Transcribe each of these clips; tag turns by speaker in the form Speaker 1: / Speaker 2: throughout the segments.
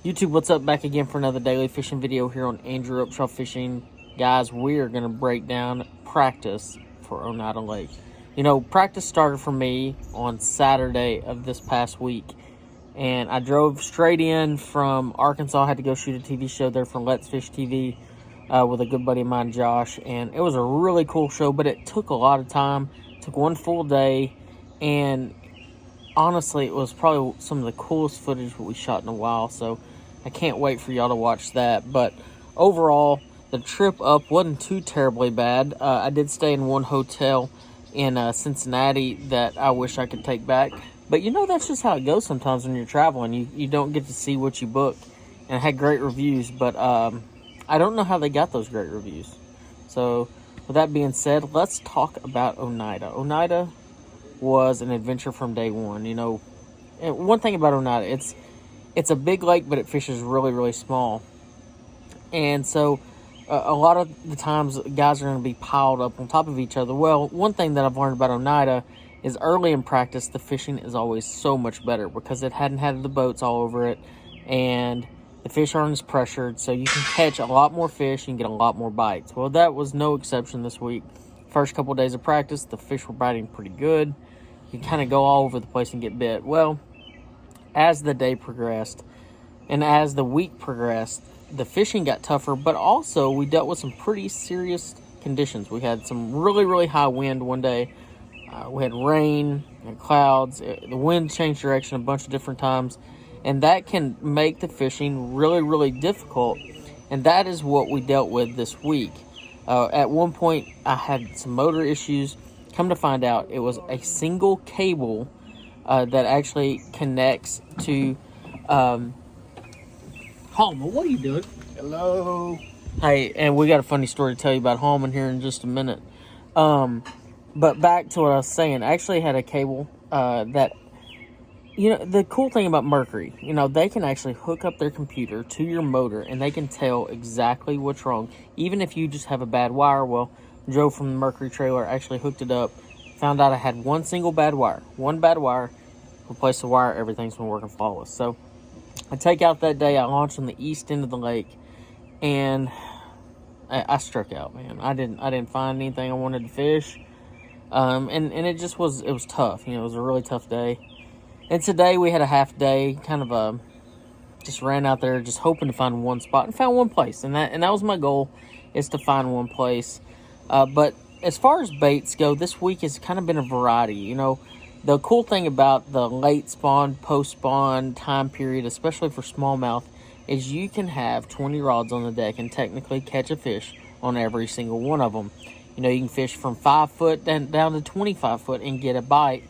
Speaker 1: YouTube, what's up? Back again for another daily fishing video here on Andrew Upshaw Fishing. Guys, we are going to break down practice for Oneida Lake. You know, practice started for me on Saturday of this past week. And I drove straight in from Arkansas. I had to go shoot a TV show there for Let's Fish TV with a good buddy of mine, Josh. And it was a really cool show, but it took a lot of time. It took one full day. And honestly, it was probably some of the coolest footage that we shot in a while. So I can't wait for y'all to watch that. But overall, the trip up wasn't too terribly bad. I did stay in one hotel in Cincinnati that I wish I could take back. But you know, that's just how it goes sometimes when you're traveling. You don't get to see what you book. And it had great reviews, but I don't know how they got those great reviews. So with that being said, let's talk about Oneida. Oneida was an adventure from day one. You know, and one thing about Oneida, it's a big lake, but it fishes really, really small. And so a lot of the times guys are going to be piled up on top of each other. Well, one thing that I've learned about Oneida is early in practice, the fishing is always so much better because it hadn't had the boats all over it, and the fish aren't as pressured, so you can catch a lot more fish and get a lot more bites. Well, that was no exception this week. First couple of days of practice, the fish were biting pretty good. You kind of go all over the place and get bit. Well, as the day progressed and as the week progressed, the fishing got tougher, but also we dealt with some pretty serious conditions. We had some really, really high wind one day. We had rain and clouds. The wind changed direction a bunch of different times, and that can make the fishing really, really difficult. And that is what we dealt with this week. At one point, I had some motor issues. Come to find out, it was a single cable that actually connects to Hallman. What are you doing?
Speaker 2: Hello.
Speaker 1: Hey, and we got a funny story to tell you about Hallman here in just a minute. But back to what I was saying, I actually had a cable that, you know, the cool thing about Mercury, you know, they can actually hook up their computer to your motor and they can tell exactly what's wrong. Even if you just have a bad wire. Well, Joe from the Mercury trailer actually hooked it up, found out I had one single bad wire. One bad wire, replaced the wire, everything's been working flawless. So I take out that day, I launched on the east end of the lake, and I struck out, man. I didn't find anything I wanted to fish. And it was tough. You know, it was a really tough day. And today we had a half day, kind of just ran out there just hoping to find one spot, and found one place. And that was my goal, is to find one place. But as far as baits go, this week has kind of been a variety. You know, the cool thing about the late spawn, post spawn time period, especially for smallmouth, is you can have 20 rods on the deck and technically catch a fish on every single one of them. You know, you can fish from 5 foot down to 25 foot and get a bite.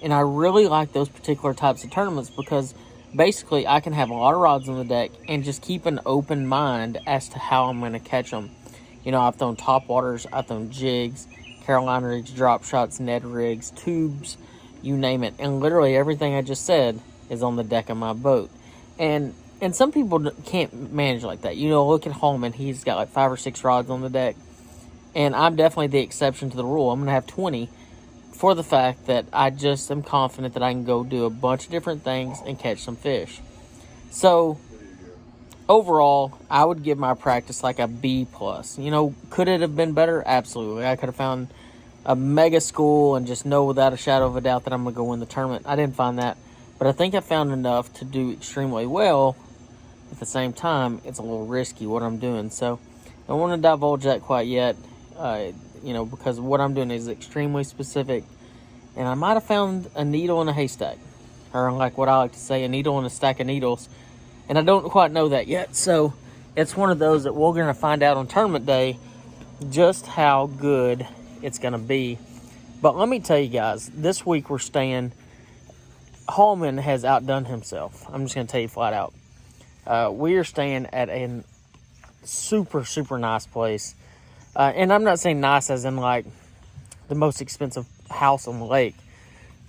Speaker 1: And I really like those particular types of tournaments because basically I can have a lot of rods on the deck and just keep an open mind as to how I'm going to catch them. You know, I've thrown top waters, I've thrown jigs, Carolina rigs, drop shots, Ned rigs, tubes, you name it. And literally everything I just said is on the deck of my boat. And some people can't manage like that. You know, look at Holman. He's got like 5 or 6 rods on the deck. And I'm definitely the exception to the rule. I'm going to have 20 for the fact that I just am confident that I can go do a bunch of different things and catch some fish. So overall, I would give my practice like a B+. You know, could it have been better? Absolutely. I could have found a mega school and just know without a shadow of a doubt that I'm going to go win the tournament. I didn't find that. But I think I found enough to do extremely well. At the same time, it's a little risky what I'm doing. So I don't want to divulge that quite yet. You know, because what I'm doing is extremely specific. And I might have found a needle in a haystack. Or like what I like to say, a needle in a stack of needles. And I don't quite know that yet. So it's one of those that we're going to find out on tournament day just how good it's going to be. But let me tell you guys, this week we're staying... Hallman has outdone himself. I'm just going to tell you flat out. We are staying at a super, super nice place. And I'm not saying nice as in like the most expensive house on the lake.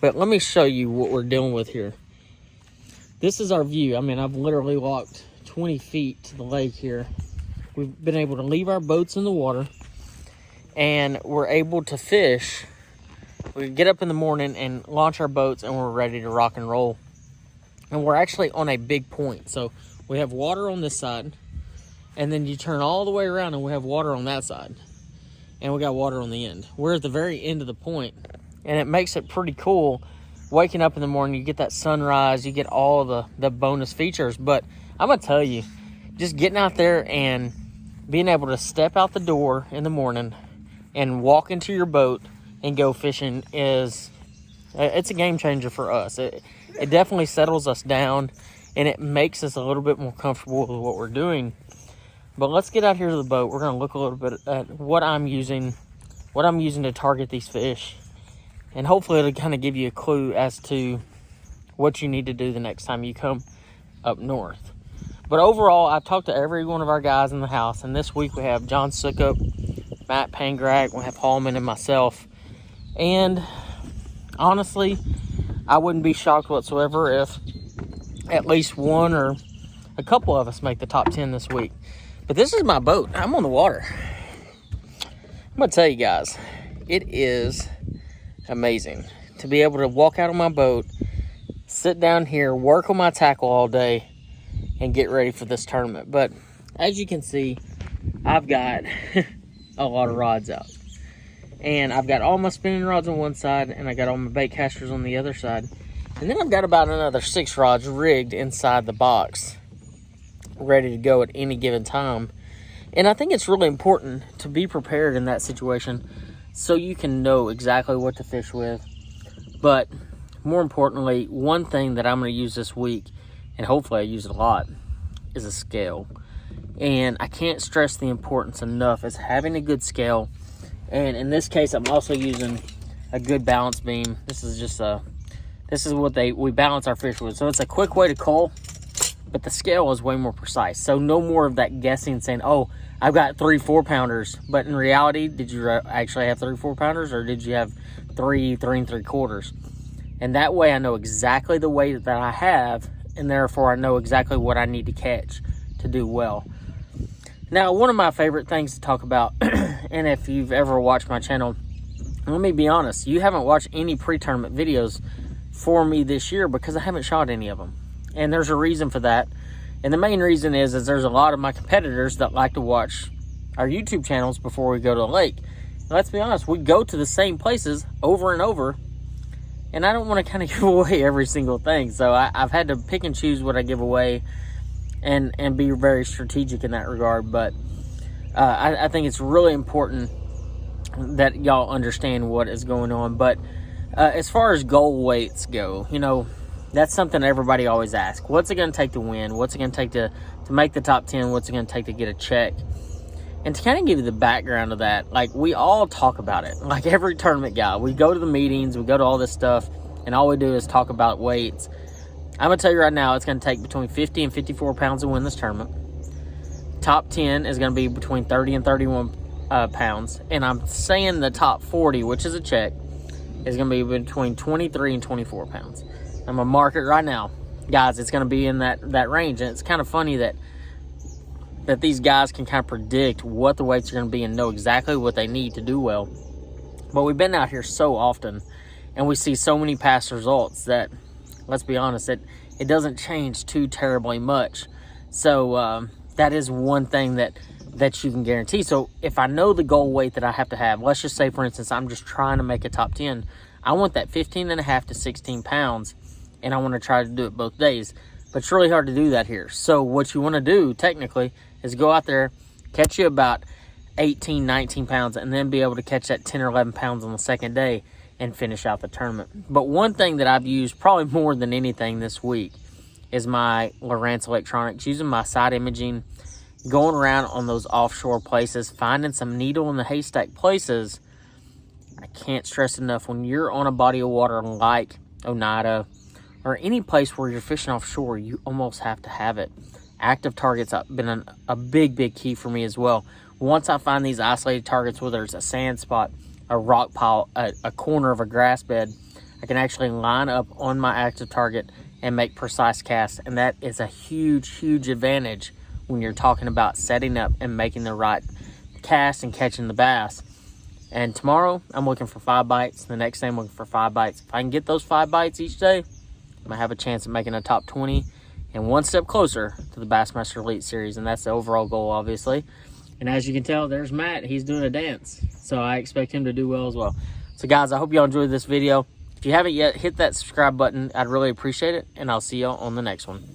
Speaker 1: But let me show you what we're dealing with here. This is our view. I mean, I've literally walked 20 feet to the lake here. We've been able to leave our boats in the water. And we're able to fish. We get up in the morning and launch our boats, and we're ready to rock and roll. And we're actually on a big point. So we have water on this side, and then you turn all the way around and we have water on that side, and we got water on the end. We're at the very end of the point, and it makes it pretty cool. Waking up in the morning, you get that sunrise, you get all the bonus features. But I'm gonna tell you, just getting out there and being able to step out the door in the morning and walk into your boat and go fishing it's a game changer for us. It definitely settles us down, and it makes us a little bit more comfortable with what we're doing. But let's get out here to the boat. We're gonna look a little bit at what I'm using to target these fish. And hopefully it'll kind of give you a clue as to what you need to do the next time you come up north. But overall, I've talked to every one of our guys in the house. And this week we have John Sukup, Matt Pangrack, we have Hallman, and myself. And honestly, I wouldn't be shocked whatsoever if at least one or a couple of us make the top 10 this week. But this is my boat. I'm on the water. I'm going to tell you guys, it is amazing to be able to walk out on my boat, sit down here, work on my tackle all day, and get ready for this tournament. But as you can see, I've got a lot of rods out, and I've got all my spinning rods on one side, and I got all my bait casters on the other side, and then I've got about another 6 rods rigged inside the box, ready to go at any given time. And I think it's really important to be prepared in that situation, so you can know exactly what to fish with. But more importantly, one thing that I'm going to use this week, and hopefully I use it a lot, is a scale. And I can't stress the importance enough as having a good scale. And in this case, I'm also using a good balance beam. This is just this is what we balance our fish with. So it's a quick way to cull, but the scale is way more precise. So no more of that guessing, saying, oh, I've got 3 4-pounders. But in reality, did you actually have 3 4-pounders, or did you have 3 3 3/4? And that way I know exactly the weight that I have, and therefore I know exactly what I need to catch to do well. Now, one of my favorite things to talk about, and if you've ever watched my channel, let me be honest, you haven't watched any pre-tournament videos for me this year because I haven't shot any of them. And there's a reason for that. And the main reason is there's a lot of my competitors that like to watch our YouTube channels before we go to the lake. And let's be honest, we go to the same places over and over, and I don't want to kind of give away every single thing. So I've had to pick and choose what I give away and be very strategic in that regard. But I think it's really important that y'all understand what is going on. But as far as goal weights go, you know, that's something everybody always asks. What's it going to take to win? What's it going to take to make the top 10? What's it going to take to get a check? And to kind of give you the background of that, like, we all talk about it. Like every tournament guy, we go to the meetings, we go to all this stuff, and all we do is talk about weights. I'm going to tell you right now, it's going to take between 50 and 54 pounds to win this tournament. Top 10 is going to be between 30 and 31 pounds. And I'm saying the top 40, which is a check, is going to be between 23 and 24 pounds. I'm going to mark it right now. Guys, it's going to be in that range. And it's kind of funny that these guys can kind of predict what the weights are going to be and know exactly what they need to do well. But we've been out here so often, and we see so many past results that, let's be honest, it doesn't change too terribly much. So that is one thing that you can guarantee. So if I know the goal weight that I have to have, let's just say, for instance, I'm just trying to make a top 10. I want that 15.5 to 16 pounds, and I want to try to do it both days. But it's really hard to do that here. So what you want to do, technically, is go out there, catch you about 18, 19 pounds, and then be able to catch that 10 or 11 pounds on the second day and finish out the tournament. But one thing that I've used probably more than anything this week is my Lowrance Electronics, using my side imaging, going around on those offshore places, finding some needle in the haystack places. I can't stress enough, when you're on a body of water like Oneida or any place where you're fishing offshore, you almost have to have it. Active targets have been a big key for me as well. Once I find these isolated targets, whether it's a sand spot, a rock pile, a corner of a grass bed, I can actually line up on my active target and make precise casts. And that is a huge advantage when you're talking about setting up and making the right cast and catching the bass. And tomorrow, I'm looking for 5 bites. The next day, I'm looking for 5 bites. If I can get those 5 bites each day, I'm going to have a chance of making a top 20 and one step closer to the Bassmaster Elite Series, and that's the overall goal, obviously. And as you can tell, there's Matt. He's doing a dance, so I expect him to do well as well. So, guys, I hope y'all enjoyed this video. If you haven't yet, hit that subscribe button. I'd really appreciate it, and I'll see y'all on the next one.